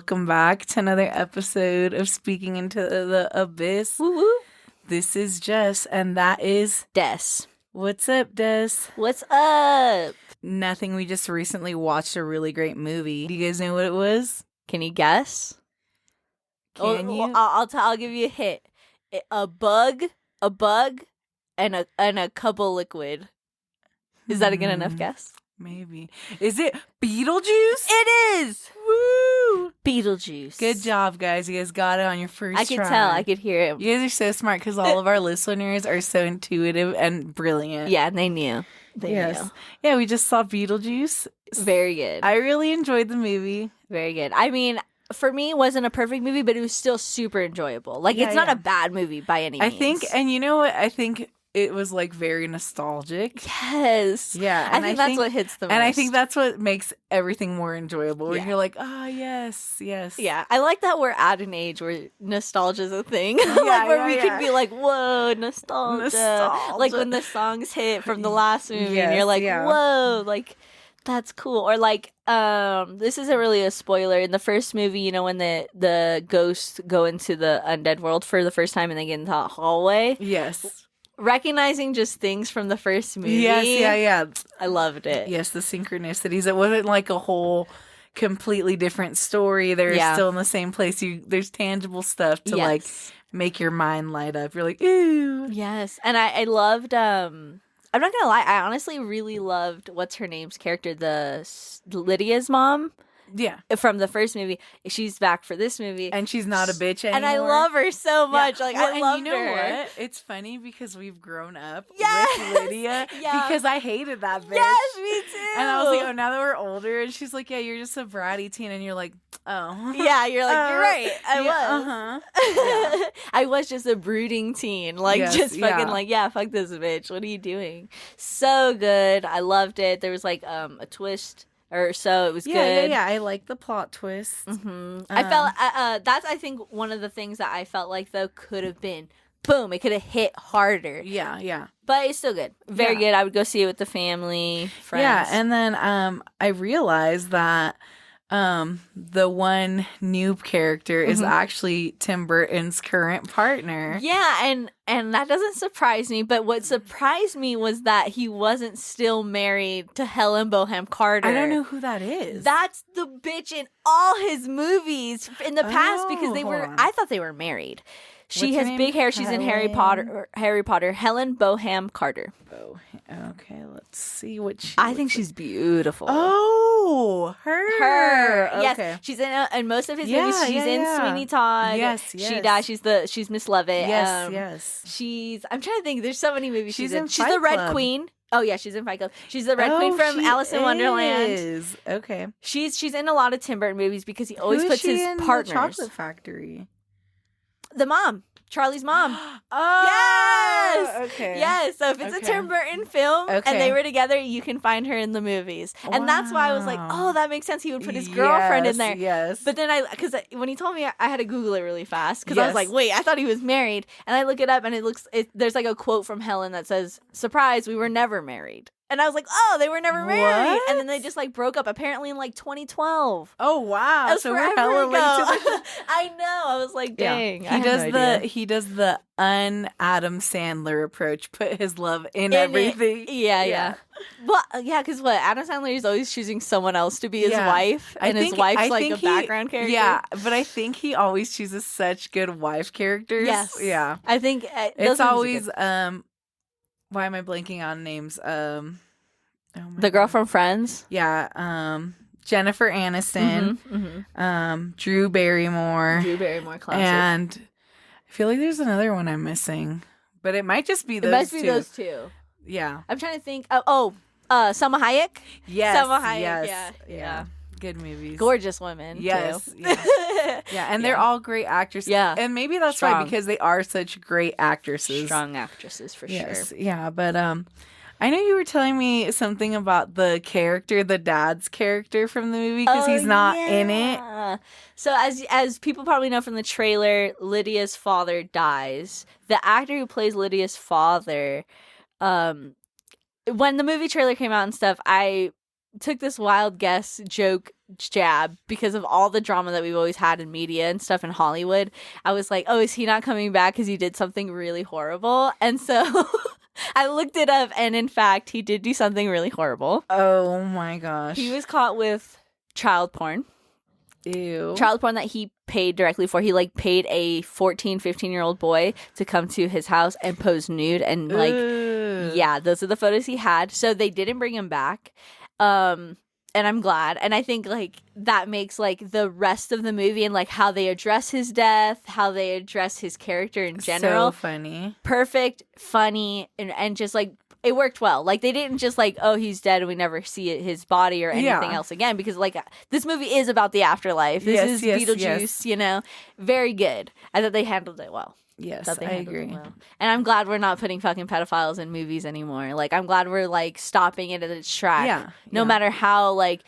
welcome back to another episode of Speaking into the Abyss. Woo woo. This is Jess, and that is Des. What's up, Des? What's up? Nothing. We just recently watched a really great movie. Do you guys know what it was? Can you guess? Can you? I'll give you a hint. A bug, and a couple liquid. Is that a good enough guess? Maybe. Is it Beetlejuice? It is. Woo! Beetlejuice. Good job, guys. You guys got it on your first I could try. tell. I could hear it. You guys are so smart because all of our listeners are so intuitive and brilliant. Yeah, and they knew. They knew. Yeah, we just saw Beetlejuice. Very good. I really enjoyed the movie. Very good. I mean, for me, it wasn't a perfect movie, but it was still super enjoyable. Like, it's not a bad movie by any means. I think, and you know what? I think it was like very nostalgic. Yes. Yeah. I think that's what hits the most. And I think that's what makes everything more enjoyable. Where you're like, oh, yes. Yeah. I like that we're at an age where nostalgia is a thing. Where we could be like, whoa, nostalgia. Like when the songs hit from the last movie and you're like, whoa, like that's cool. Or like, this isn't really a spoiler. In the first movie, you know, when the ghosts go into the undead world for the first time and they get into the hallway. Yes. Recognizing just things from the first movie. Yes, I loved it. Yes, the synchronicities. It wasn't like a whole completely different story. They're still in the same place. There's tangible stuff to like make your mind light up. You're like, ooh. Yes. And I loved, I'm not gonna lie, I honestly really loved what's her name's character, Lydia's mom. Yeah. From the first movie. She's back for this movie. And she's not a bitch anymore. And I love her so much. Yeah. Like, I love her. And you know what? It's funny because we've grown up with Lydia. Yeah. Because I hated that bitch. Yes, me too. And I was like, oh, now that we're older. And she's like, yeah, you're just a bratty teen. And you're like, oh. Yeah, you're like, you're right. I was. Uh-huh. Yeah. I was just a brooding teen. Like, just fucking like, yeah, fuck this bitch. What are you doing? So good. I loved it. There was like a twist. Or so it was good. Yeah. I like the plot twist. Mm-hmm. I felt that's I think one of the things that I felt like though could have been boom. It could have hit harder. Yeah. But it's still good. Very good. I would go see it with the family, friends. Yeah, and then I realized that the one new character is actually Tim Burton's current partner. Yeah, and that doesn't surprise me, but what surprised me was that he wasn't still married to Helen Bonham Carter. I don't know who that is. That's the bitch in all his movies in the past because I thought they were married. She has big hair. She's in Harry Potter. Helen Bonham Carter. Okay, let's see what she. I think she's beautiful. Oh, her. Okay. Yes, she's in most of his movies. She's in Sweeney Todd. Yes. She died. She's Miss Lovett. Yes. I'm trying to think. There's so many movies she's in. She's Fight the Red Club. Queen. Oh yeah, she's in Fight Club. She's the Red Queen from Alice in Wonderland. Okay. She's in a lot of Tim Burton movies because he always puts his partners. The Chocolate Factory. The mom. Charlie's mom. Oh, yes. Okay. Yes. So if it's a Tim Burton film and they were together, you can find her in the movies. And that's why I was like, oh, that makes sense. He would put his girlfriend in there. Yes. But then because when he told me, I had to Google it really fast because I was like, wait, I thought he was married. And I look it up and there's like a quote from Helen that says, "Surprise, we were never married." And I was like, oh, they were never married. What? And then they just like broke up apparently in like 2012. Oh wow. So we're hella late to the I know. I was like, dang. Yeah. He does the un-Adam Sandler approach. Put his love in everything. Yeah. Well, yeah, because Adam Sandler is always choosing someone else to be his wife, and his wife's like a background character. Yeah, but I think he always chooses such good wife characters. Yes. Yeah. I think it's always why am I blanking on names? The girl from Friends. Yeah. Jennifer Aniston. Drew Barrymore. Classic. And I feel like there's another one I'm missing, but it might just be those two. Those two. Yeah. I'm trying to think. Salma Hayek. Yes. Salma Hayek. Yeah. Good movies. Gorgeous women. Yes. Too. Yeah. And they're all great actresses. Yeah. And maybe that's why, because they are such great actresses. Strong actresses for sure. Yeah. But I know you were telling me something about the dad's character from the movie, because he's not in it. So as people probably know from the trailer, Lydia's father dies. The actor who plays Lydia's father, when the movie trailer came out and stuff, I took this wild guess joke jab because of all the drama that we've always had in media and stuff in Hollywood. I was like, oh, is he not coming back because he did something really horrible? And so I looked it up, and in fact, he did do something really horrible. Oh my gosh. He was caught with child porn. Ew. Child porn that he paid directly for. He like paid a 14, 15-year-old boy to come to his house and pose nude, and like, yeah, those are the photos he had. So they didn't bring him back. And I'm glad. And I think like that makes like the rest of the movie and like how they address his death, how they address his character in general. So funny. Perfect, funny, and just like it worked well. Like they didn't just like, oh, he's dead and we never see his body or anything else again, because like this movie is about the afterlife. This is Beetlejuice, you know. Very good. I thought they handled it well. Yes, I agree. Well. And I'm glad we're not putting fucking pedophiles in movies anymore. Like, I'm glad we're, like, stopping it at its track. Yeah. No matter how, like,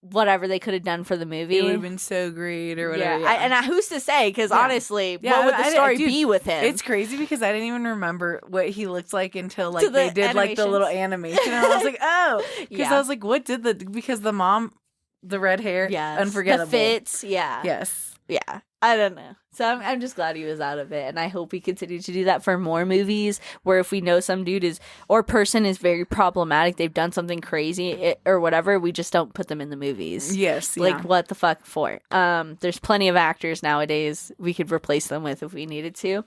whatever they could have done for the movie. It would have been so great or whatever. Yeah. And who's to say? Because, honestly, what would the story be with him? It's crazy because I didn't even remember what he looked like until, like, they did, like, the little animation. And I was like, oh. Because I was like, what did because the mom, the red hair, unforgettable. The fits, Yes. Yeah. I don't know. So I'm just glad he was out of it, and I hope we continue to do that for more movies where if we know some dude or person is very problematic, they've done something crazy or whatever, we just don't put them in the movies. Yes. Like, what the fuck for? There's plenty of actors nowadays we could replace them with if we needed to.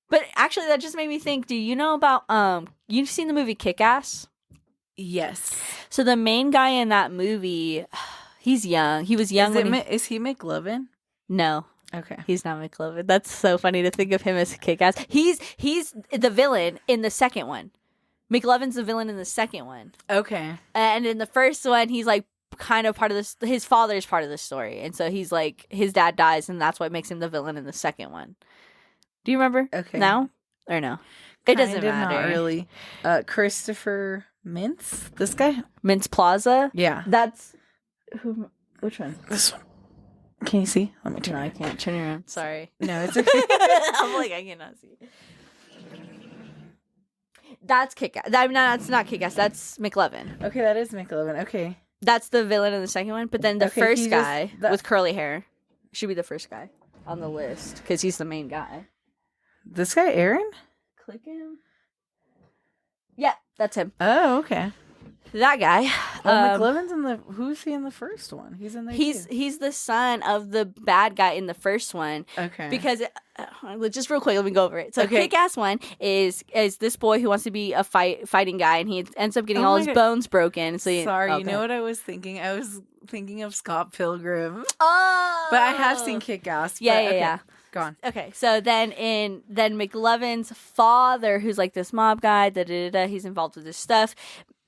But actually, that just made me think, do you know about, you've seen the movie Kick-Ass? Yes. So the main guy in that movie, he's young. He was young Is he McLovin? No. Okay. He's not McLovin. That's so funny to think of him as Kick-Ass. He's the villain in the second one. McLovin's the villain in the second one. Okay. And in the first one, he's like kind of part of this. His father's part of the story. And so he's like, his dad dies, and that's what makes him the villain in the second one. Do you remember? Okay. Now? Or no? It doesn't matter. Not really. Christopher Mintz? This guy? Mintz Plaza? Yeah. That's... Which one? This one. Can you see? Let me turn. No, I can't. Turn around. Sorry. No, it's okay. I'm like, I cannot see. That's Kick-Ass. No, that's not Kick-Ass. That's McLovin. Okay, that is McLovin. Okay. That's the villain in the second one. But then the first guy with curly hair should be the first guy on the list because he's the main guy. This guy, Aaron? Click him. Yeah, that's him. Oh, okay. That guy. McLovin's in the... Who's he in the first one? He's in there He's the son of the bad guy in the first one. Okay. Because... just real quick, let me go over it. So Kick-Ass one is this boy who wants to be a fighting guy, and he ends up getting all his bones broken. So you know what I was thinking? I was thinking of Scott Pilgrim. Oh! But I have seen Kick-Ass. Yeah. Go on. Okay, so then McLovin's father, who's like this mob guy, he's involved with this stuff.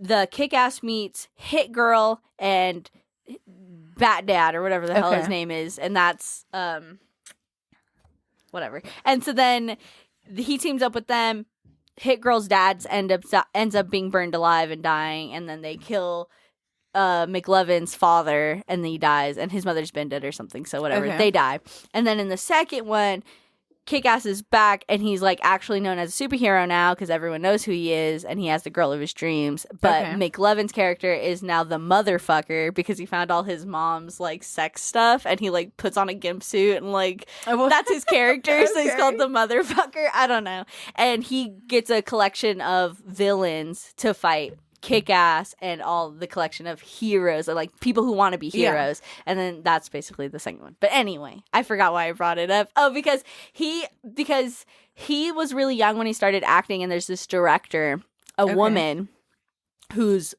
The Kick-Ass meets Hit Girl and Bat Dad or whatever the hell his name is, and that's whatever. And so then he teams up with them. Hit Girl's dad ends up being burned alive and dying, and then they kill McLovin's father, and then he dies, and his mother's been dead or something, so whatever. They die. And then in the second one, Kick-Ass is back, and he's like actually known as a superhero now because everyone knows who he is, and he has the girl of his dreams. But McLovin's character is now the motherfucker because he found all his mom's like sex stuff, and he like puts on a gimp suit and like that's his character. So he's called the motherfucker. I don't know. And he gets a collection of villains to fight Kick-Ass and all the collection of heroes, or like people who want to be heroes. And then that's basically the second one. But anyway, I forgot why I brought it up. Oh, because he was really young when he started acting, and there's this director, a woman who's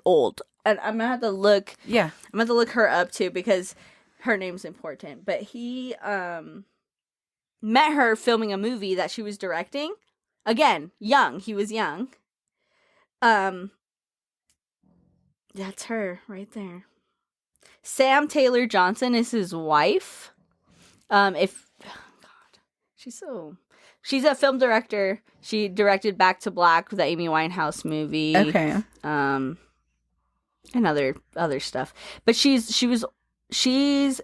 old. And I'm gonna have to look her up too because her name's important. But he met her filming a movie that she was directing. Again, young. He was young. That's her right there. Sam Taylor Johnson is his wife. She's a film director. She directed Back to Black, the Amy Winehouse movie. Okay. And other stuff. But she's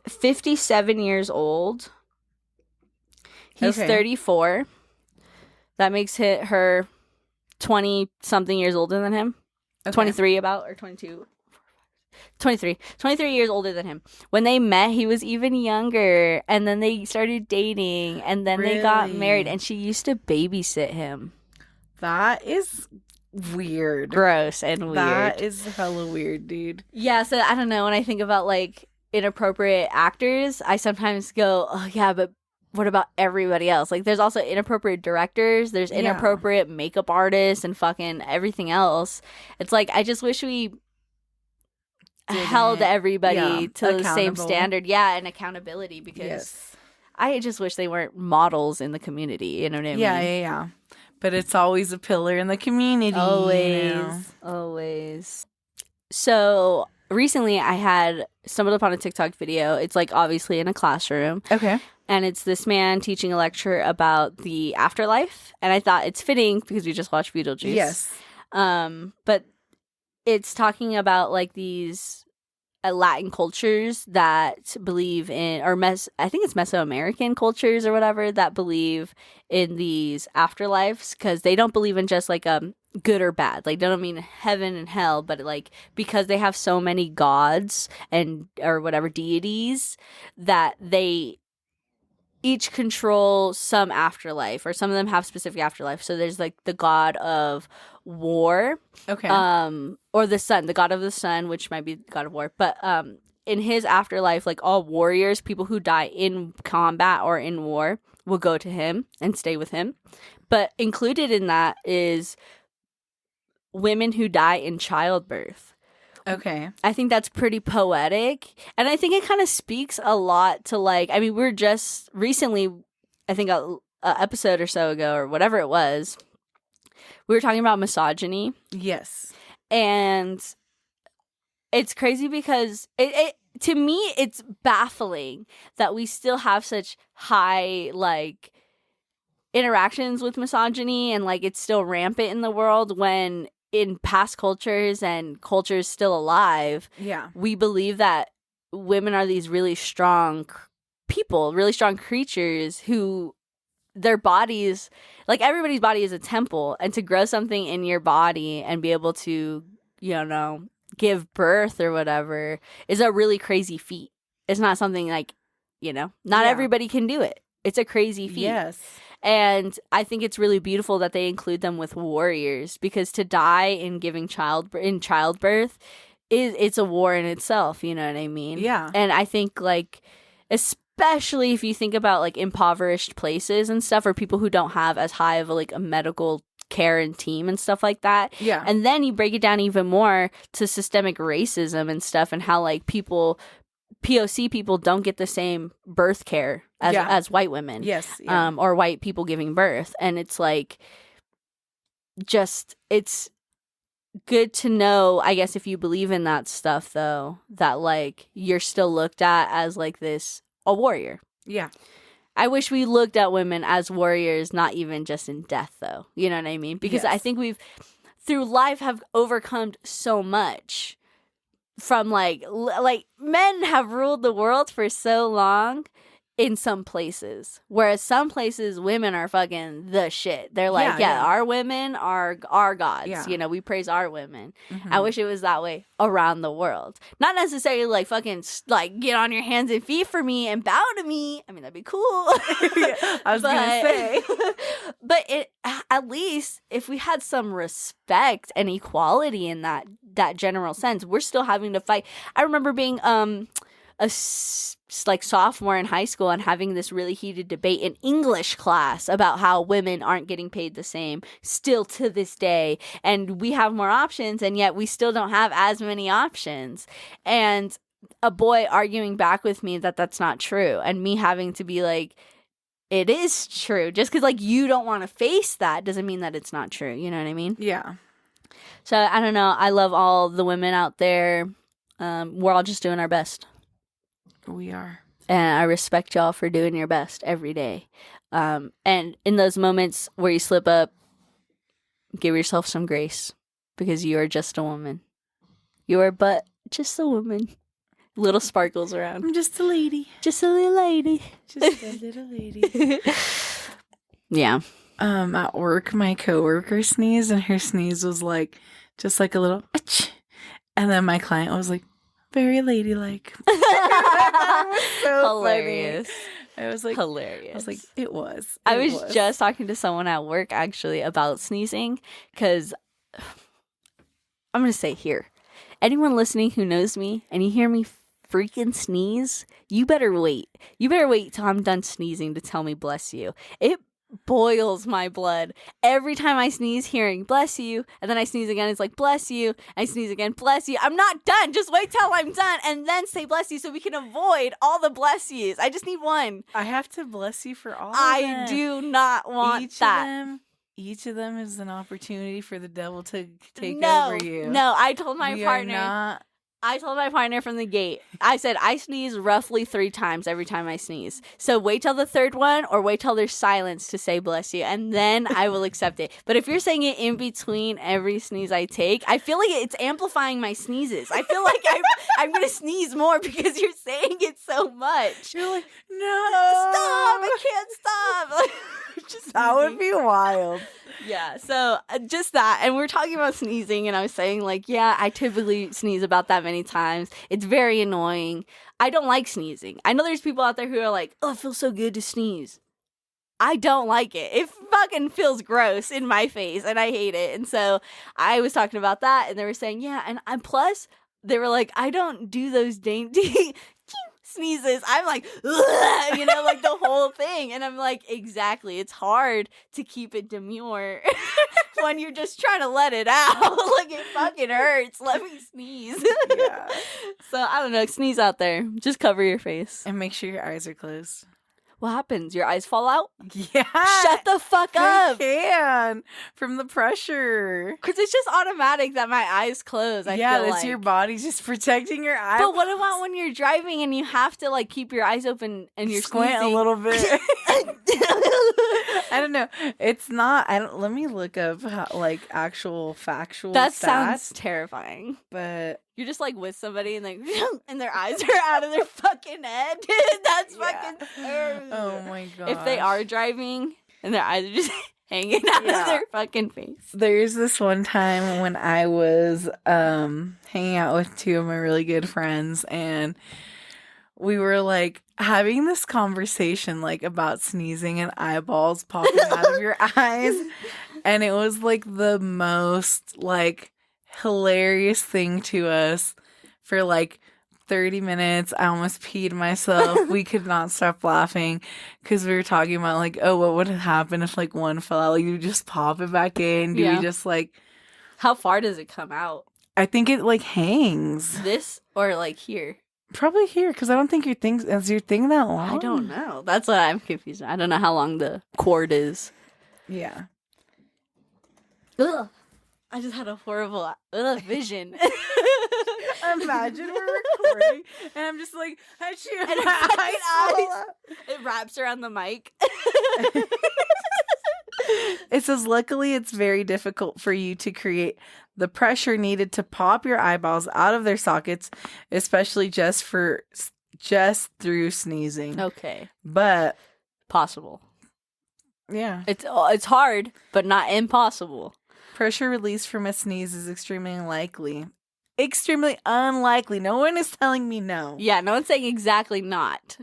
57 years old. He's 34. That makes her 20 something years older than him. 23 about, or 22. 23 years older than him. When they met, he was even younger, and then they started dating, and then they got married, and she used to babysit him. That is weird. Gross and weird. That is hella weird, dude. Yeah, so I don't know, when I think about like inappropriate actors, I sometimes go, oh yeah, but what about everybody else? Like, there's also inappropriate directors, there's inappropriate makeup artists and fucking everything else. It's like, I just wish we held everybody to the same standard. Yeah, and accountability, because I just wish they weren't models in the community. You know what I mean? Yeah. But it's always a pillar in the community. Always. So recently I had stumbled upon a TikTok video. It's like obviously in a classroom. Okay. And it's this man teaching a lecture about the afterlife. And I thought it's fitting because we just watched Beetlejuice. Yes. But it's talking about like these Latin cultures that believe in, or I think it's Mesoamerican cultures or whatever, that believe in these afterlives, because they don't believe in just like good or bad. Like, they don't mean heaven and hell, but like because they have so many gods and or whatever deities that they each control some afterlife, or some of them have specific afterlife. So there's like the god of war, okay, or the sun, the god of the sun, which might be the god of war. But in his afterlife, like all warriors, people who die in combat or in war, will go to him and stay with him. But included in that is women who die in childbirth. Okay. I think that's pretty poetic. And I think it kind of speaks a lot to, like, I mean, we're just recently, I think a episode or so ago, or whatever it was, we were talking about misogyny. Yes. And it's crazy because it to me, it's baffling that we still have such high, like, interactions with misogyny, and like it's still rampant in the world, when in past cultures and cultures still alive, we believe that women are these really strong people, really strong creatures who their bodies, like everybody's body is a temple, and to grow something in your body and be able to, you know, give birth or whatever is a really crazy feat. It's not something like, you know, not everybody can do it. It's a crazy feat. Yes. And I think it's really beautiful that they include them with warriors, because to die in giving childbirth it's a war in itself, you know what I mean? Yeah. And I think, like, especially if you think about like impoverished places and stuff, or people who don't have as high of a medical care and team and stuff like that. Yeah. And then you break it down even more to systemic racism and stuff, and how like POC people don't get the same birth care as white women. Yes. Yeah. Or white people giving birth. And it's like, just, it's good to know, I guess, if you believe in that stuff, though, that like you're still looked at as like a warrior. Yeah. I wish we looked at women as warriors, not even just in death, though. You know what I mean? Because I think we've, through life, have overcome so much. From like men have ruled the world for so long in some places, whereas some places women are fucking the shit. They're like, our women are our gods. Yeah. You know, we praise our women. Mm-hmm. I wish it was that way around the world. Not necessarily like fucking like get on your hands and feet for me and bow to me. I mean, that'd be cool. I was gonna say, but at least if we had some respect and equality in that general sense, we're still having to fight. I remember being a sophomore in high school and having this really heated debate in English class about how women aren't getting paid the same still to this day, and we have more options, and yet we still don't have as many options. And a boy arguing back with me that that's not true, and me having to be like, it is true. Just because like you don't want to face that doesn't mean that it's not true. You know what I mean? Yeah. So I don't know. I love all the women out there. We're all just doing our best. We are. And I respect y'all for doing your best every day. And in those moments where you slip up, give yourself some grace, because you are just a woman. You are but just a woman. Little sparkles around. I'm just a lady. Just a little lady. Just a little lady. Yeah. At work, my coworker sneezed, and her sneeze was like, just like a little, Ach! And then my client was like, very ladylike. It was so hilarious. Funny. I was like, hilarious. I was like, it was. I was just talking to someone at work actually about sneezing because I'm going to say here, anyone listening who knows me and you hear me freaking sneeze, you better wait. You better wait till I'm done sneezing to tell me bless you. It boils my blood every time I sneeze, hearing bless you, and then I sneeze again, it's like bless you. I sneeze again, bless you. I'm not done. Just wait till I'm done and then say bless you so we can avoid all the bless yous. I just need one. I have to bless you for all of I them. do not want that. Each of them is an opportunity for the devil to take over you. No, I told my partner. I told my partner from the gate, I said, I sneeze roughly 3 times every time I sneeze. So wait till the third one or wait till there's silence to say bless you, and then I will accept it. But if you're saying it in between every sneeze I take, I feel like it's amplifying my sneezes. I feel like I'm going to sneeze more because you're saying it so much. You're like, no. Stop. I can't stop. That would be wild. Yeah, so just that. And we're talking about sneezing, and I was saying, like, yeah, I typically sneeze about that many times. It's very annoying. I don't like sneezing. I know there's people out there who are like, oh, it feels so good to sneeze. I don't like it. It fucking feels gross in my face, and I hate it. And so I was talking about that, and they were saying, yeah, and plus, they were like, I don't do those dainty sneezes. I'm like, you know, like the whole thing. And I'm like, exactly. It's hard to keep it demure when you're just trying to let it out. Like, it fucking hurts. Let me sneeze. Yeah. So, I don't know. Sneeze out there. Just cover your face. And make sure your eyes are closed. What happens? Your eyes fall out? Yeah. Shut the fuck up. They can. From the pressure. Because it's just automatic that my eyes close. I feel that's like. your body just protecting your eyes. But what about when you're driving and you have to, like, keep your eyes open and you're squint squeezing? a little bit? I don't know. It's not. Let me look up how, like, actual factual. That stats, sounds terrifying. But you're just like with somebody and like, and their eyes are out of their fucking head. That's fucking terrible. Oh my god. If they are driving and their eyes are just hanging out of their fucking face. There's this one time when I was hanging out with 2 of my really good friends, and we were like having this conversation like about sneezing and eyeballs popping out of your eyes, and it was like the most like hilarious thing to us for like 30 minutes. I almost peed myself. We could not stop laughing because we were talking about like, oh, what would happen if like one fell out? Like, you just pop it back in? Do we just like, how far does it come out? I think it like hangs. This or like here? Probably here, because I don't think is your thing that long? I don't know. That's what I'm confused. I don't know how long the cord is. Yeah. Ugh. I just had a horrible vision. Imagine we're recording, and I'm just like, and my eyes. It wraps around the mic. It says, luckily, it's very difficult for you to create the pressure needed to pop your eyeballs out of their sockets, especially just through sneezing. Okay. But possible. Yeah. It's hard, but not impossible. Pressure released from a sneeze is extremely unlikely. Extremely unlikely. No one is telling me no. Yeah, no one's saying exactly not.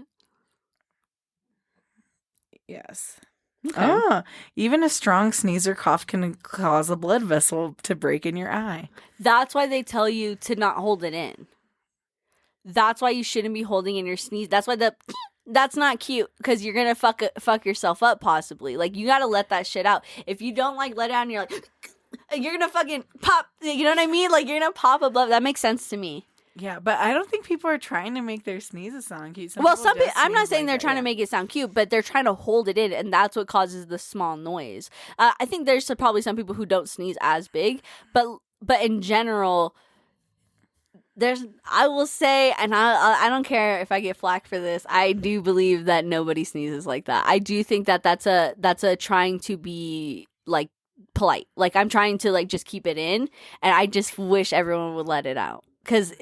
Yes. Okay. Even a strong sneeze or cough can cause a blood vessel to break in your eye. That's why they tell you to not hold it in. That's why you shouldn't be holding in your sneeze. That's why that's not cute, because you're gonna fuck yourself up possibly. Like, you gotta let that shit out. If you don't like let it out and you're like, you're gonna fucking pop. You know what I mean? Like, you're gonna pop a blood. That makes sense to me. Yeah, but I don't think people are trying to make their sneezes sound cute. Some people, I'm not saying they're trying to make it sound cute, but they're trying to hold it in, and that's what causes the small noise. I think there's probably some people who don't sneeze as big, but in general, I will say, and I don't care if I get flack for this, I do believe that nobody sneezes like that. I do think that that's a trying to be like polite. Like, I'm trying to like just keep it in, and I just wish everyone would let it out, because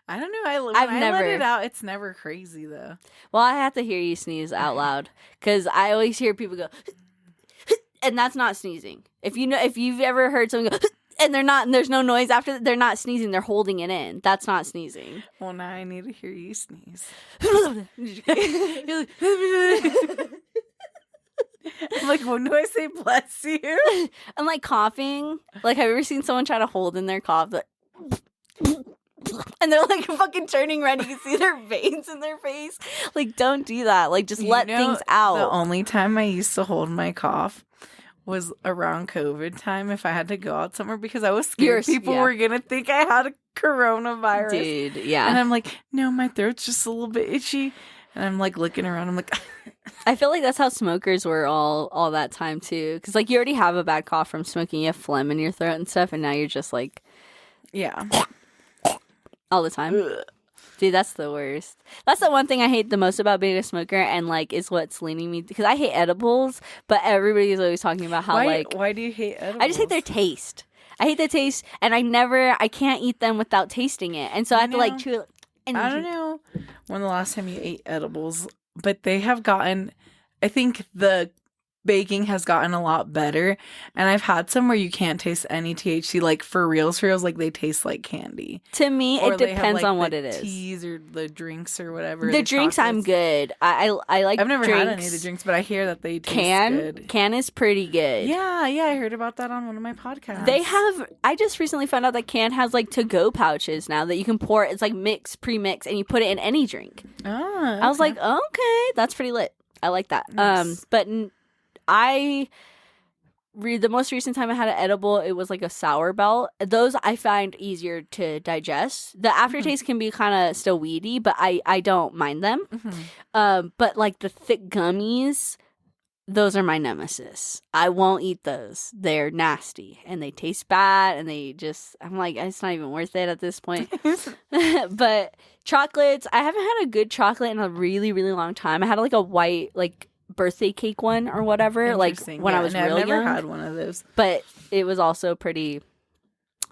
I don't know. When I let it out, it's never crazy though. Well, I have to hear you sneeze out loud, because I always hear people go, and that's not sneezing. If you've ever heard someone go, and there's no noise after. They're not sneezing. They're holding it in. That's not sneezing. Well, now I need to hear you sneeze. I'm like, when do I say bless you? I'm like coughing. Like, have you ever seen someone try to hold in their cough? Like, and they're like fucking turning red. You can see their veins in their face. Like, don't do that. Like, just let things out. The only time I used to hold my cough was around COVID time if I had to go out somewhere because I was scared people were going to think I had a coronavirus. Dude, yeah. And I'm like, no, my throat's just a little bit itchy. And I'm like looking around. I'm like... I feel like that's how smokers were all that time too. Because like you already have a bad cough from smoking. You have phlegm in your throat and stuff. And now you're just like... Yeah. All the time. Ugh. Dude, that's the worst. That's the one thing I hate the most about being a smoker, and like is what's leaning me, because I hate edibles, but everybody's always talking about how why do you hate edibles? I just hate their taste. I hate the taste, and I can't eat them without tasting it, and so I have to like chew it. I don't know when the last time you ate edibles, but they have gotten, I think the baking has gotten a lot better, and I've had some where you can't taste any THC, like for reals, like they taste like candy. To me, it depends on what it is. Teas or the drinks or whatever. The drinks, chocolates. I'm good. I like. I've never drinks. had any of the drinks, but I hear that they taste good. Can is pretty good. Yeah, I heard about that on one of my podcasts. They have. I just recently found out that Can has like to-go pouches now that you can pour. It's like pre-mix, and you put it in any drink. Oh, okay. I was like, okay, that's pretty lit. I like that. Nice. But. The most recent time I had an edible, it was like a sour belt. Those I find easier to digest. The aftertaste can be kind of still weedy, but I don't mind them. But like the thick gummies, those are my nemesis. I won't eat those. They're nasty and they taste bad, and I'm like, it's not even worth it at this point. But chocolates, I haven't had a good chocolate in a really, really long time. I had like a white, like, birthday cake one or whatever, like when I was real young. I've never had one of those, but it was also pretty.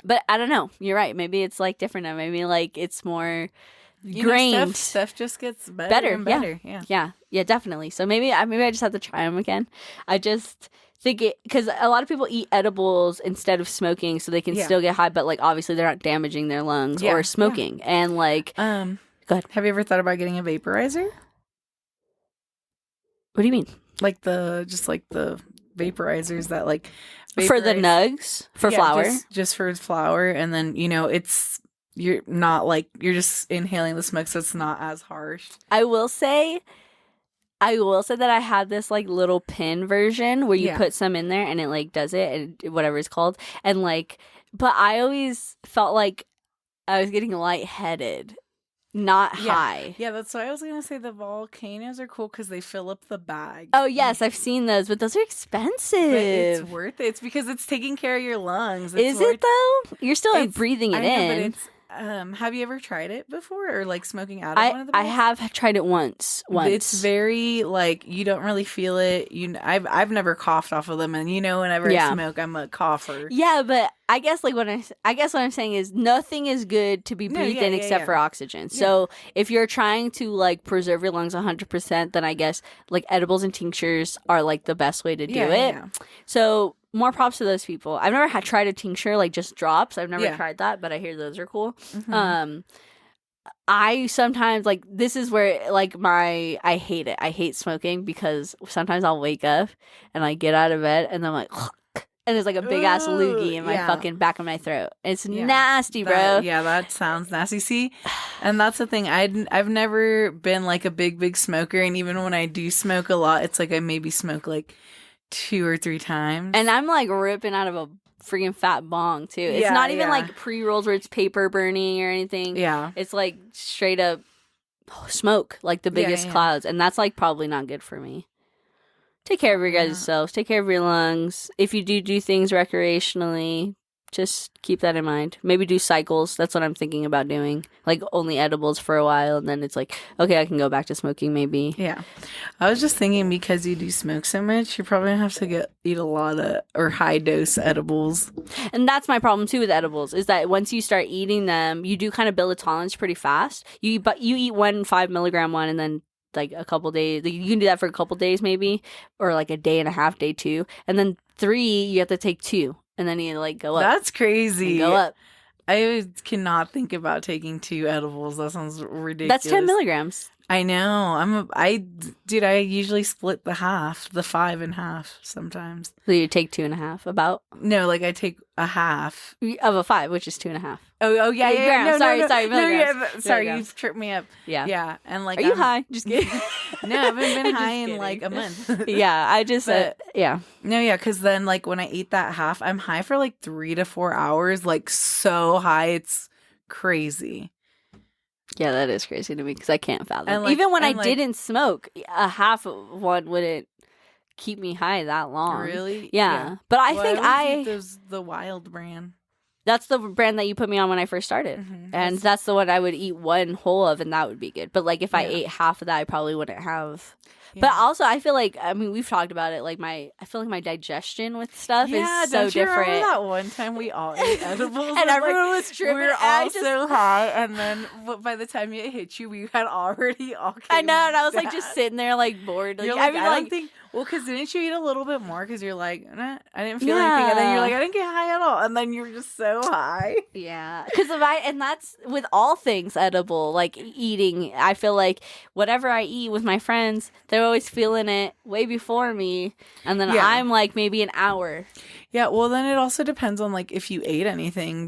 But I don't know. You're right. Maybe it's like different now. Maybe like it's more grained. Stuff just gets better and better. Yeah, definitely. So maybe I just have to try them again. I just think it, because a lot of people eat edibles instead of smoking, so they can still get high, but like obviously they're not damaging their lungs or smoking. And like, go ahead. Have you ever thought about getting a vaporizer? What do you mean? Like the vaporizers that like for the nugs for flour, just for flour, and then you're not like you're just inhaling the smoke, so it's not as harsh. I will say that I had this like little pin version where you put some in there and it like does it, and whatever it's called, and like, but I always felt like I was getting lightheaded. Not high. Yeah, that's why I was going to say the volcanoes are cool because they fill up the bag. Oh, yes, I've seen those, but those are expensive. But it's worth it. It's because it's taking care of your lungs. Is it, though? You're still breathing it in. But it's, have you ever tried it before, or like smoking out of one of the bags? I have tried it once. It's very like you don't really feel it. I've never coughed off of them, and whenever I smoke, I'm a cougher. Yeah, but I guess like what I'm saying is nothing is good to be breathed in except for oxygen. So if you're trying to like preserve your lungs 100%, then I guess like edibles and tinctures are like the best way to do it. Yeah. So more props to those people. I've never tried a tincture, like just drops. I've never tried that, but I hear those are cool. Mm-hmm. I sometimes like, this is where like I hate it. I hate smoking because sometimes I'll wake up and I get out of bed and I'm like, and there's like a big ass loogie in my fucking back of my throat. It's nasty, bro. That sounds nasty. See, and that's the thing. I've never been like a big smoker, and even when I do smoke a lot, it's like I maybe smoke like 2 or 3 times. And I'm like ripping out of a freaking fat bong too. It's not even like pre-rolls where it's paper burning or anything. Yeah. It's like straight up smoke, like the biggest clouds. And that's like probably not good for me. Take care of your guys' selves. Take care of your lungs. If you do things recreationally, just keep that in mind. Maybe do cycles. That's what I'm thinking about doing. Like only edibles for a while, and then it's like, okay, I can go back to smoking maybe. Yeah. I was just thinking because you do smoke so much, you probably have to eat a lot of or high dose edibles. And that's my problem too with edibles, is that once you start eating them, you do kind of build a tolerance pretty fast. You eat 1 5 milligram one, and then like a couple days, you can do that for a couple days maybe, or like a day and a half, day 2, and then 3 you have to take 2. and then you like go up. That's crazy. Go up. I cannot think about taking 2 edibles. That sounds ridiculous. That's 10 milligrams. I know. I usually split the 5 in half sometimes. So you take 2.5 about? No, like I take a half of a 5, which is 2.5. Oh yeah, yeah. Grams. No, sorry, milligrams. Milligrams. You've tripped me up. Yeah. Yeah. And like Are you high? Just kidding. No, I haven't been high in like a month. Yeah, I just yeah. No, yeah, because then like when I eat that half, I'm high for like 3 to 4 hours, like so high, it's crazy. Yeah, that is crazy to me because I can't fathom. And, like, even when I didn't smoke, a half of one wouldn't keep me high that long. Really? Yeah. But I think there's the Wild brand. That's the brand that you put me on when I first started. Mm-hmm. And that's the one I would eat one whole of, and that would be good. But like if I ate half of that, I probably wouldn't have. Yeah. But also, I feel like, I mean, we've talked about it. Like I feel like my digestion with stuff is so different. Remember that one time we all ate edibles and everyone was tripping. We were all so high, and then by the time it hit you, we had already all. I know, and I was like just sitting there like bored. Like, I don't think. Well, because didn't you eat a little bit more? Because you're like, nah, I didn't feel anything, and then you're like, I didn't get high at all, and then you were just so high. Yeah, because and that's with all things edible, like eating. I feel like whatever I eat with my friends, they're always feeling it way before me, and then I'm like maybe an hour. Yeah, well, then it also depends on like if you ate anything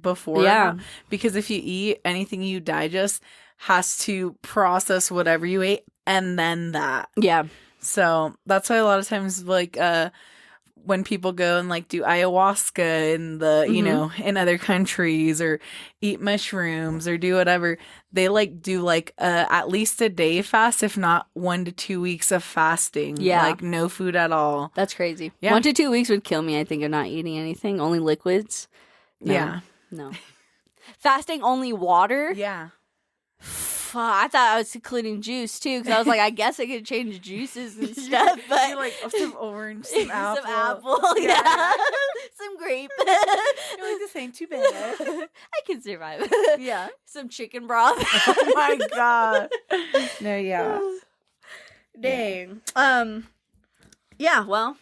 before. Yeah, because if you eat anything, you digest has to process whatever you ate, and then that. Yeah. So that's why a lot of times, like, when people go and like do ayahuasca in the, you know, in other countries, or eat mushrooms or do whatever, they like do like at least a day fast, if not 1 to 2 weeks of fasting. Yeah. Like no food at all. That's crazy. Yeah. 1 to 2 weeks would kill me, I think, of not eating anything. Only liquids. No. Yeah. No. Fasting only water? Yeah. I thought I was including juice too, because I was like, I guess I could change juices and stuff. But you're like some orange, some apple, yeah. Some grape. You're like, this ain't too bad. I can survive. Yeah, some chicken broth. Oh my god. No, yeah. Dang. Yeah. Well,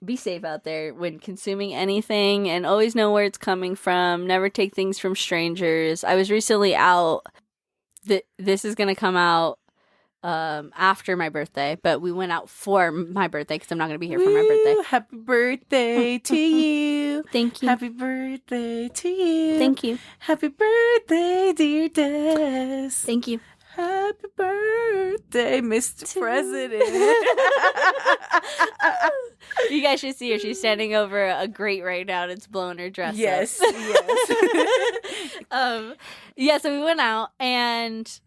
be safe out there when consuming anything, and always know where it's coming from. Never take things from strangers. I was recently out. This is going to come out after my birthday, but we went out for my birthday because I'm not going to be here for my birthday. Happy birthday to you. Thank you. Happy birthday to you. Thank you. Happy birthday, dear Des. Thank you. Happy birthday, Mr. President. You guys should see her. She's standing over a grate right now, and it's blowing her dress up. Yes. Yeah, so we went out, and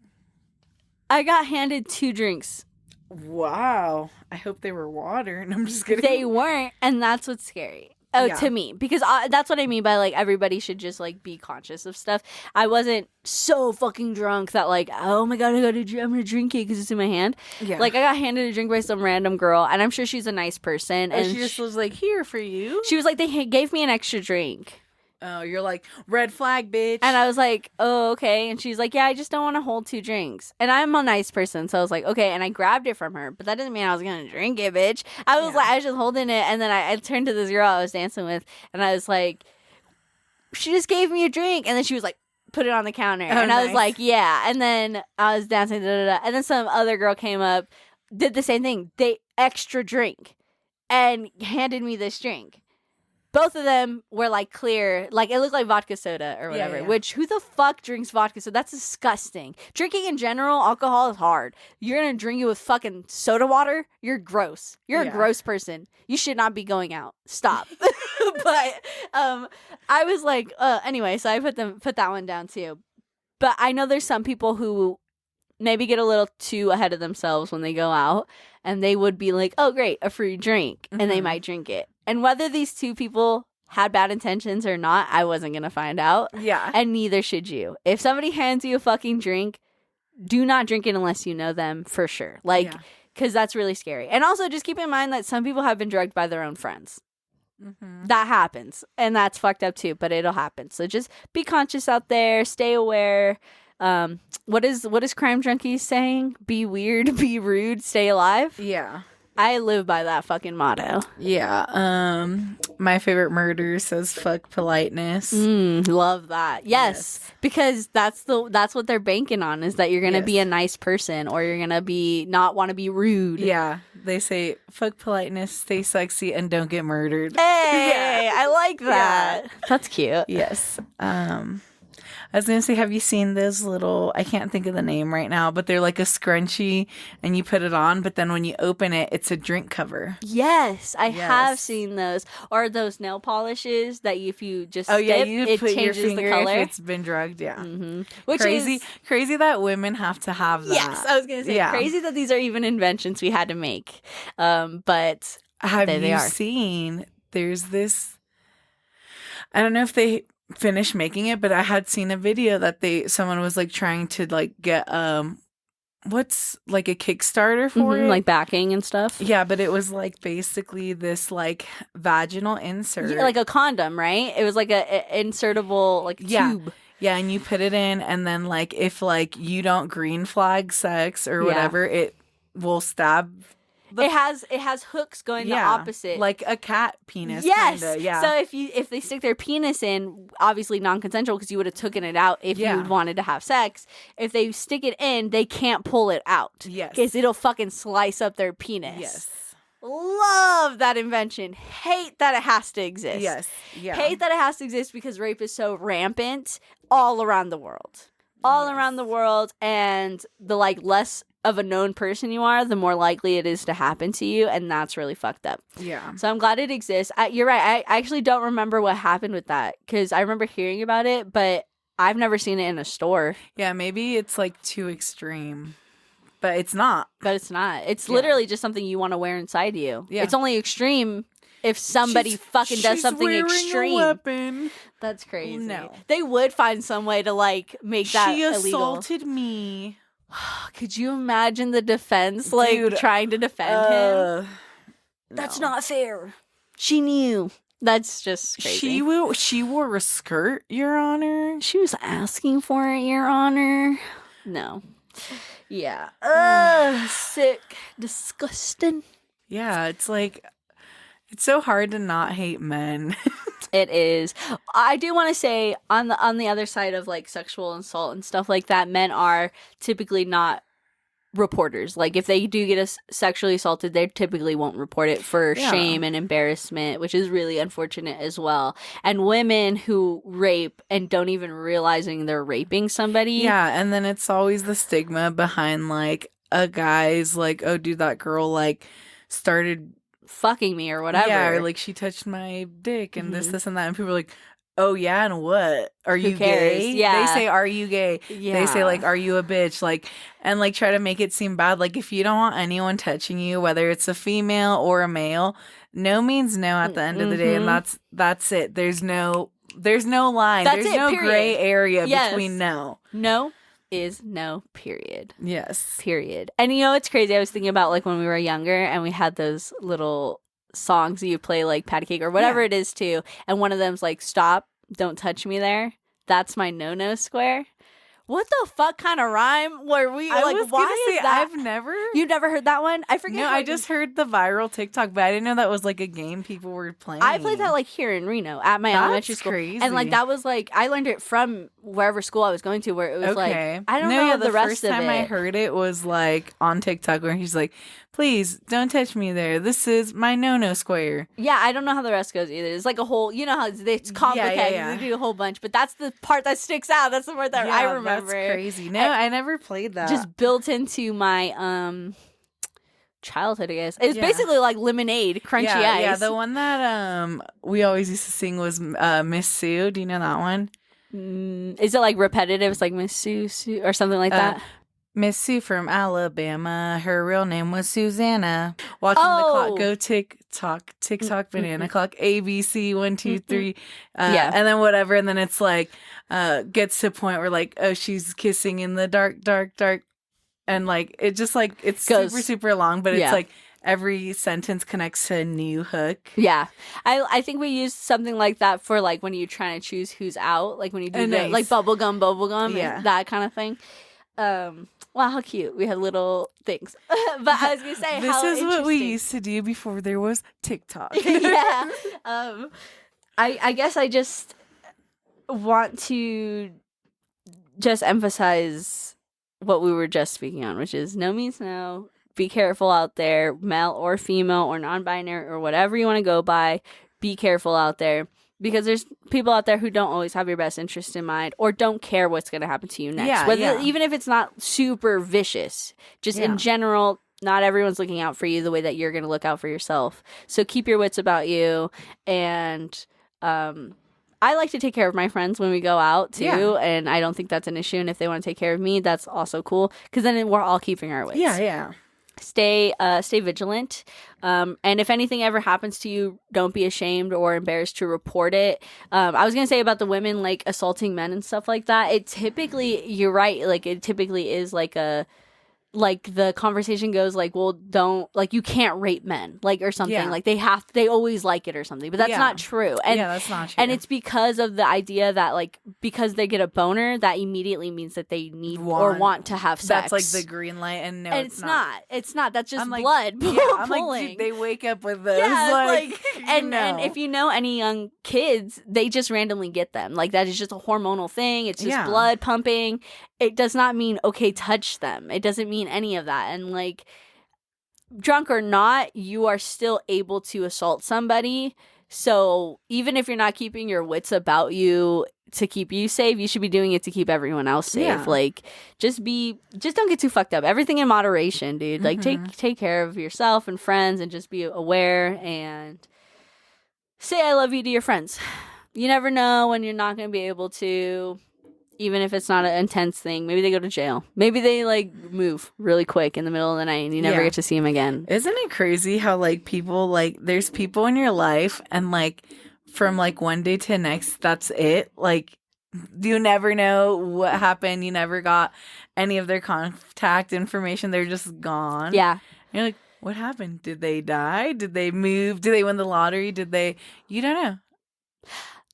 I got handed 2 drinks. Wow. I hope they were water, and I'm just kidding. They weren't, and that's what's scary. Oh, yeah. To me, because that's what I mean by like everybody should just like be conscious of stuff. I wasn't so fucking drunk that like, oh my god, I'm gonna drink it because it's in my hand. Yeah. Like I got handed a drink by some random girl, and I'm sure she's a nice person, and she just was like, here for you. She was like, they gave me an extra drink. Oh, you're like, red flag, bitch. And I was like, oh, okay. And she's like, yeah, I just don't want to hold 2 drinks. And I'm a nice person, so I was like, okay. And I grabbed it from her, but that doesn't mean I was going to drink it, bitch. I was like, I was just holding it. And then I turned to this girl I was dancing with, and I was like, she just gave me a drink. And then she was like, put it on the counter. And I was like, yeah. And then I was dancing, and then some other girl came up, did the same thing. They extra drink and handed me this drink. Both of them were like clear, like it looked like vodka soda or whatever, which who the fuck drinks vodka soda? That's disgusting. Drinking in general, alcohol is hard. You're going to drink it with fucking soda water? You're gross. You're a gross person. You should not be going out. Stop. But I was like, anyway, so I put that one down too. But I know there's some people who maybe get a little too ahead of themselves when they go out, and they would be like, oh great, a free drink, and they might drink it. And whether these 2 people had bad intentions or not, I wasn't going to find out. Yeah. And neither should you. If somebody hands you a fucking drink, do not drink it unless you know them for sure. Like, because that's really scary. And also just keep in mind that some people have been drugged by their own friends. Mm-hmm. That happens. And that's fucked up too, but it'll happen. So just be conscious out there. Stay aware. What is Crime Junkies saying? Be weird, be rude, stay alive. Yeah. I live by that fucking motto. Yeah. My favorite murder says fuck politeness. Love that. Yes. Because that's what they're banking on, is that you're gonna be a nice person, or you're gonna be not want to be rude. Yeah. They say fuck politeness, stay sexy, and don't get murdered. Hey, I like that. Yeah. That's cute. Yes. I was going to say, have you seen those little, I can't think of the name right now, but they're like a scrunchie and you put it on, but then when you open it, it's a drink cover. Yes, I have seen those. Or those nail polishes that if you just dip, it changes the color. If it's been drugged, Which is crazy that women have to have that. Yes, I was going to say, crazy that these are even inventions we had to make. But have you seen, there's this, I don't know if they finished making it, but I had seen a video that someone was like trying to like get what's like a Kickstarter for it, like backing and stuff. Yeah, but it was like basically this like vaginal insert, like a condom, right? It was like a insertable like tube. Yeah, and you put it in, and then like if like you don't green flag sex or whatever, it will stab. It has hooks going the opposite, like a cat penis. Yes, kinda, yeah. So if they stick their penis in, obviously non-consensual because you would have taken it out if you wanted to have sex. If they stick it in, they can't pull it out. Yes, because it'll fucking slice up their penis. Yes, love that invention. Hate that it has to exist. Yes, yeah. Hate that it has to exist because rape is so rampant all around the world. Around the world, and the like less of a known person you are, the more likely it is to happen to you, and that's really fucked up. Yeah. So I'm glad it exists. You're right. I actually don't remember what happened with that because I remember hearing about it, but I've never seen it in a store. Yeah, maybe it's like too extreme, but it's not. It's literally just something you want to wear inside you. Yeah. It's only extreme if somebody fucking does something extreme. A weapon. That's crazy. No. They would find some way to like make that illegal. She assaulted me. Could you imagine the defense, like trying to defend him? That's not fair. She knew. That's just crazy. She wore a skirt, Your Honor. She was asking for it, Your Honor. No. Yeah. Sick. Disgusting. Yeah, it's like, it's so hard to not hate men. It is. I do want to say on the other side of like sexual assault and stuff like that, men are typically not reporters. Like if they do get sexually assaulted, they typically won't report it for shame and embarrassment, which is really unfortunate as well. And women who rape and don't even realizing they're raping somebody. Yeah, and then it's always the stigma behind like a guy's like, oh dude, that girl like started fucking me or whatever. Yeah, or like she touched my dick and this and that, and people are like, oh yeah, and what? Are you gay? Yeah. They say, are you gay? Yeah. They say like, are you a bitch? Like, and like try to make it seem bad. Like if you don't want anyone touching you, whether it's a female or a male, no means no at the end of the day, and that's it. There's no line. There's no period. Gray area between no. No is no, period. Yes. Period. And you know, it's crazy. I was thinking about like when we were younger and we had those little songs that you play like patty cake or whatever it is too. And one of them's like, stop, don't touch me there. That's my no-no square. What the fuck kind of rhyme were we like? Why is that? You've never heard that one? I forget. No, I just heard the viral TikTok, but I didn't know that was like a game people were playing. I played that like here in Reno at my elementary school. Crazy. And like that was like I learned it from wherever school I was going to, where it was like I don't know the rest of it. The first time I heard it was like on TikTok where he's like, please don't touch me there. This is my no-no square. Yeah, I don't know how the rest goes either. It's like a whole, you know how it's complicated. They do a whole bunch, but that's the part that sticks out. That's the part that I remember. That's crazy. No, I never played that. Just built into my childhood, I guess. It's basically like lemonade, crunchy ice. Yeah, the one that we always used to sing was Miss Sue. Do you know that one? Is it like repetitive? It's like Miss Sue or something like that? Miss Sue from Alabama. Her real name was Susanna. Watching the clock go tick tock, banana clock, ABC 1 2 3, and then whatever, and then it's like gets to a point where like, oh, she's kissing in the dark, and like it just like it's super long, but it's like every sentence connects to a new hook. Yeah, I think we used something like that for like when you're trying to choose who's out, like when you do like bubblegum, that kind of thing. Wow, how cute. We had little things. But I was going to say, this is what we used to do before there was TikTok. Yeah. I guess I just want to just emphasize what we were just speaking on, which is no means no. Be careful out there, male or female or non-binary or whatever you want to go by. Be careful out there. Because there's people out there who don't always have your best interest in mind or don't care what's going to happen to you next. Even if it's not super vicious, just in general, not everyone's looking out for you the way that you're going to look out for yourself. So keep your wits about you. And I like to take care of my friends when we go out too. Yeah. And I don't think that's an issue. And if they want to take care of me, that's also cool. Because then we're all keeping our wits. Yeah. Stay vigilant. And if anything ever happens to you, don't be ashamed or embarrassed to report it. I was going to say about the women, like, assaulting men and stuff like that. It typically, you're right, like, it typically is like the conversation goes like, well, don't, like, you can't rape men, like, or something. Yeah. Like, they always like it or something. But that's not true. And, that's not true. And it's because of the idea that, like, because they get a boner, that immediately means that they need or want to have sex. That's like the green light. And it's not. It's not. That's just blood pulling. I'm like, dude, they wake up with those. Yeah, like and if you know any young kids, they just randomly get them. Like, that is just a hormonal thing. It's just blood pumping. It does not mean, okay, touch them. It doesn't mean any of that. And, like, drunk or not, you are still able to assault somebody. So even if you're not keeping your wits about you to keep you safe, you should be doing it to keep everyone else safe. Yeah. Like, just don't get too fucked up. Everything in moderation, dude. Like, take care of yourself and friends and just be aware and say I love you to your friends. You never know when you're not going to be able to. Even if it's not an intense thing, maybe they go to jail. Maybe they, like, move really quick in the middle of the night and you never get to see them again. Isn't it crazy how, like, people, like, there's people in your life and, like, from, like, one day to the next, that's it. Like, you never know what happened. You never got any of their contact information. They're just gone. Yeah. And you're like, what happened? Did they die? Did they move? Did they win the lottery? You don't know.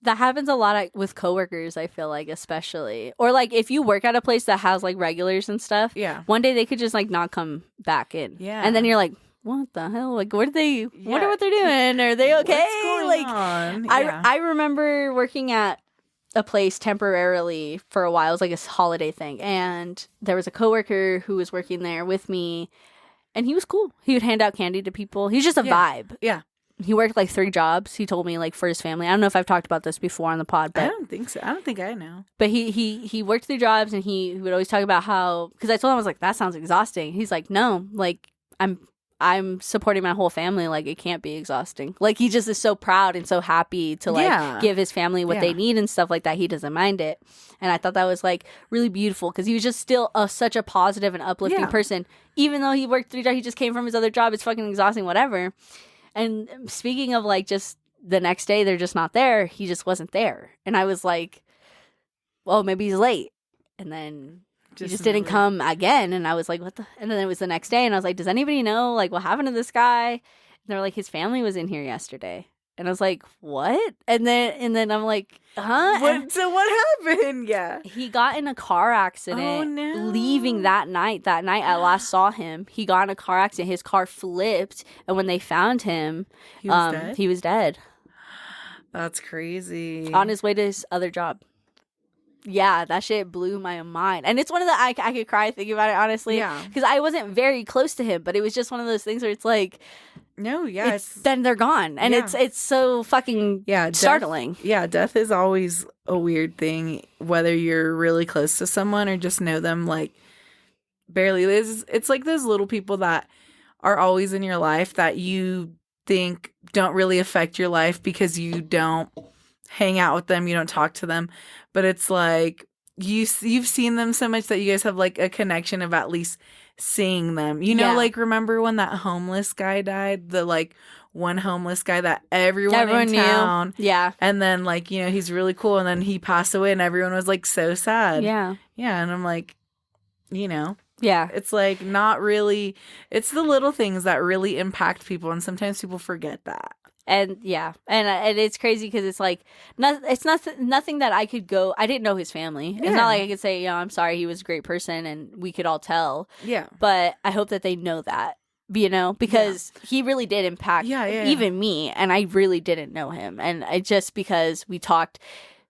That happens a lot with coworkers, I feel like, especially. Or, like, if you work at a place that has, like, regulars and stuff, one day they could just, like, not come back in. Yeah. And then you're like, what the hell? Like, wonder what they're doing. Are they okay? What's going on? Yeah. I remember working at a place temporarily for a while. It was, like, a holiday thing. And there was a coworker who was working there with me. And he was cool. He would hand out candy to people. He's just a vibe. Yeah. He worked, like, 3 jobs, he told me, like, for his family. I don't know if I've talked about this before on the pod, but I don't think so. I don't think I know. But he worked 3 jobs, and he would always talk about how, because I told him, I was like, that sounds exhausting. He's like, no, like, I'm supporting my whole family. Like, it can't be exhausting. Like, he just is so proud and so happy to, like, give his family what they need and stuff like that. He doesn't mind it. And I thought that was, like, really beautiful because he was just still such a positive and uplifting person. Even though he worked 3 jobs, he just came from his other job. It's fucking exhausting, whatever. And speaking of, like, just the next day, they're just not there. He just wasn't there. And I was like, well, maybe he's late. And then he just didn't come again. And I was like, what the? And then it was the next day. And I was like, does anybody know, like, what happened to this guy? And they're like, his family was in here yesterday. And I was like, what? And then I'm like, huh? So what happened? Yeah. He got in a car accident leaving that night. That night I last saw him. He got in a car accident. His car flipped. And when they found him, he was dead. That's crazy. On his way to his other job. Yeah, that shit blew my mind. And it's one of the, I could cry thinking about it, honestly. Yeah. Because I wasn't very close to him, but it was just one of those things where it's like, no, yeah. Then they're gone. And it's so fucking startling. Death is always a weird thing, whether you're really close to someone or just know them, like, barely. It's like those little people that are always in your life that you think don't really affect your life because you don't hang out with them, you don't talk to them. But it's like you've seen them so much that you guys have, like, a connection of at least seeing them. You know, like, remember when that homeless guy died? The, like, one homeless guy that everyone in town knew. Yeah. And then, like, you know, he's really cool. And then he passed away and everyone was, like, so sad. Yeah. Yeah. And I'm like, you know. Yeah. It's, like, not really. It's the little things that really impact people. And sometimes people forget that. And and it's crazy because it's like nothing that I could go. I didn't know his family. It's not like I could say, I'm sorry, he was a great person, and we could all tell. Yeah. But I hope that they know that, because he really did impact even me, and I really didn't know him, and just because we talked,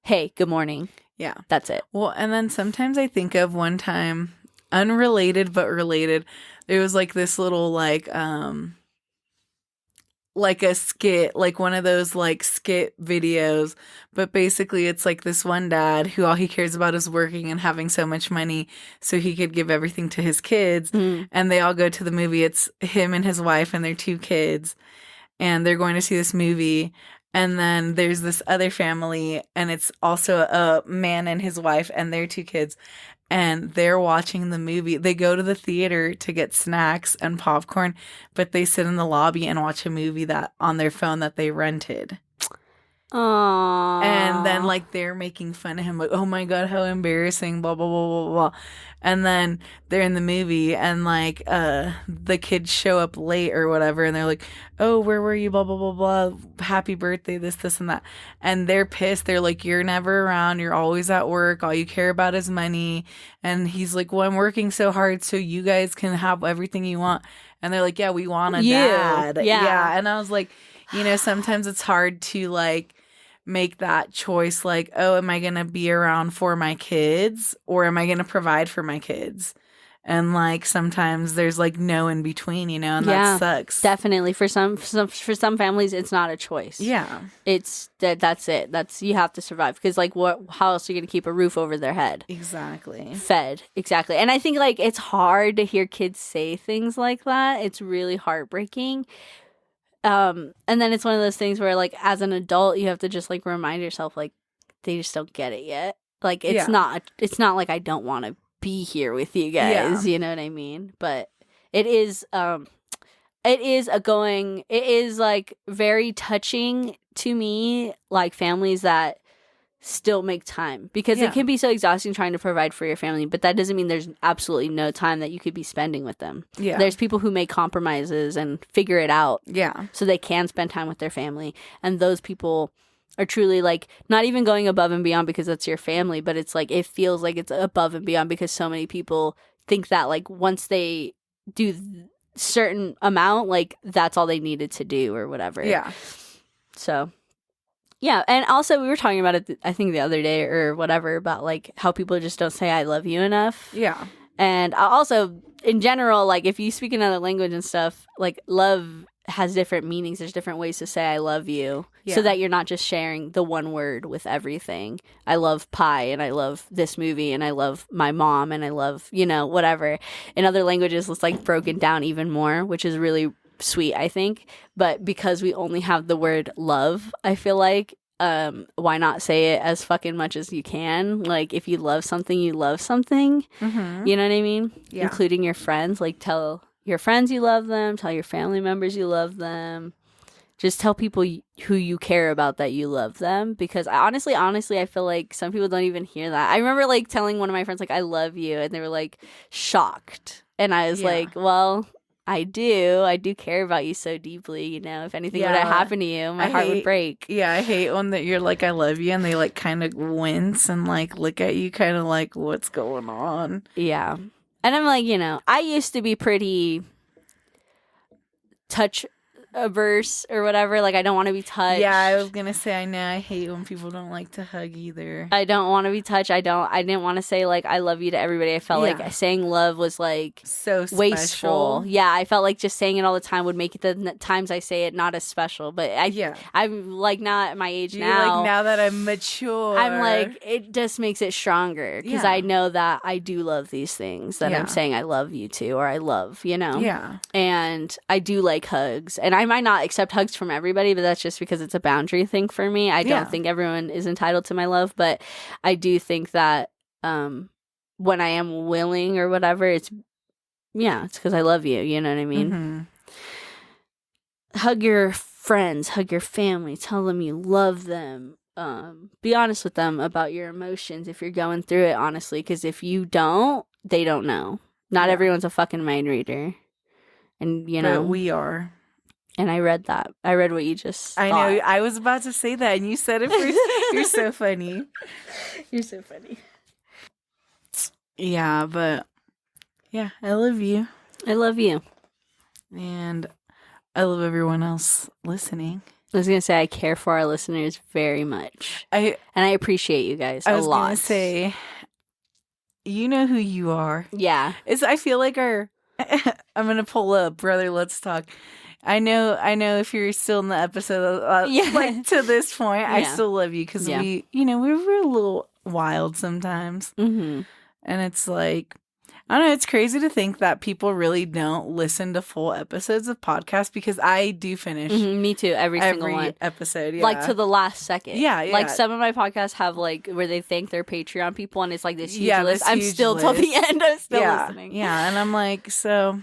hey, good morning. Yeah, that's it. Well, and then sometimes I think of one time, unrelated but related. There was like this little like a skit, like one of those like skit videos, but basically it's like this one dad who all he cares about is working and having so much money so he could give everything to his kids. And they all go to the movie. It's him and his wife and their 2 kids, and they're going to see this movie. And then there's this other family, and it's also a man and his wife and their 2 kids. And they're watching the movie. They go to the theater to get snacks and popcorn, but they sit in the lobby and watch a movie that on their phone that they rented. Aww. And then like they're making fun of him, like, oh my God, how embarrassing, blah, blah, blah, blah, blah. And then they're in the movie, and like the kids show up late or whatever, and they're like, oh, where were you, blah, blah, blah, blah, happy birthday, this, and that. And they're pissed. They're like, you're never around. You're always at work. All you care about is money. And he's like, well, I'm working so hard so you guys can have everything you want. And they're like, yeah, we want a dad. Yeah. And I was like, sometimes it's hard to like make that choice, like, oh, am I gonna be around for my kids, or am I gonna provide for my kids? And like sometimes there's like no in between, and that sucks. Definitely for some families it's not a choice. Yeah, it's that's it. That's, you have to survive, because like how else are you gonna keep a roof over their head? Exactly. Fed. Exactly. And I think like it's hard to hear kids say things like that. It's really heartbreaking. And then it's one of those things where like as an adult you have to just like remind yourself, like, they just don't get it yet. Like it's not like I don't want to be here with you guys, you know what I mean? But it is like very touching to me, like families that still make time, because it can be so exhausting trying to provide for your family, but that doesn't mean there's absolutely no time that you could be spending with them. There's people who make compromises and figure it out so they can spend time with their family, and those people are truly like not even going above and beyond because that's your family, but it's like it feels like it's above and beyond because so many people think that like once they do certain amount, like that's all they needed to do or whatever. So yeah, and also we were talking about it, I think the other day or whatever, about like how people just don't say I love you enough. Yeah. And also, in general, like if you speak another language and stuff, like love has different meanings. There's different ways to say I love you, so that you're not just sharing the one word with everything. I love pie, and I love this movie, and I love my mom, and I love, whatever. In other languages, it's like broken down even more, which is really sweet, I think. But because we only have the word love, I feel like why not say it as fucking much as you can? Like if you love something, you love something. You know what I mean? Including your friends. Like tell your friends you love them, tell your family members you love them. Just tell people who you care about that you love them, because honestly I feel like some people don't even hear that. I remember like telling one of my friends like I love you, and they were like shocked, and I was like, well, I do care about you so deeply, if anything were to happen to you, my heart would break. Yeah, I hate when that you're like, I love you, and they like kind of wince and like look at you kind of like, what's going on? Yeah. And I'm like, I used to be pretty touch averse or whatever. Like, I don't want to be touched. Yeah, I was gonna say, I know I hate when people don't like to hug either. I don't want to be touched. I didn't want to say like I love you to everybody. I felt like saying love was like so special. Wasteful. Yeah, I felt like just saying it all the time would make it the times I say it not as special. But I'm like not at my age now. Like now that I'm mature, I'm like it just makes it stronger because I know that I do love these things that I'm saying I love you to, or I love, Yeah. And I do like hugs, and I might not accept hugs from everybody, but that's just because it's a boundary thing for me. I don't think everyone is entitled to my love, but I do think that when I am willing or whatever, it's because I love you. You know what I mean? Hug your friends, hug your family, tell them you love them. Be honest with them about your emotions if you're going through it, honestly, because if you don't, they don't know. Not everyone's a fucking mind reader. And, But we are. And I read that. I read what you just I thought. know. I was about to say that, and you said it first. You're so funny. You're so funny. Yeah, but yeah, I love you. I love you. And I love everyone else listening. I was going to say I care for our listeners very much. And I appreciate you guys a lot. I was going to say, you know who you are. Yeah. I feel like I'm going to pull up, brother, let's talk. I know if you're still in the episode, like to this point, I still love you because we, we're a little wild sometimes. Mm-hmm. And it's like, I don't know, it's crazy to think that people really don't listen to full episodes of podcasts because I do finish. Mm-hmm, me too, every single one. Episode, yeah. Like to the last second. Yeah. Like some of my podcasts have like where they thank their Patreon people and it's like this huge list. I'm still till the end. I'm still listening. Yeah, and I'm like, so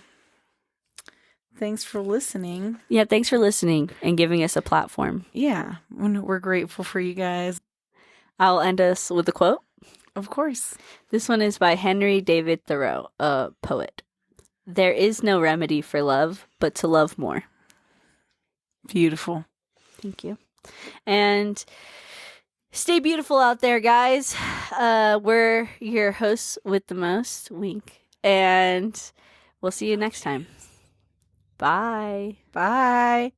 thanks for listening. Yeah, thanks for listening and giving us a platform. Yeah, we're grateful for you guys. I'll end us with a quote. Of course. This one is by Henry David Thoreau, a poet. There is no remedy for love, but to love more. Beautiful. Thank you. And stay beautiful out there, guys. We're your hosts with the most, wink. And we'll see you next time. Bye. Bye.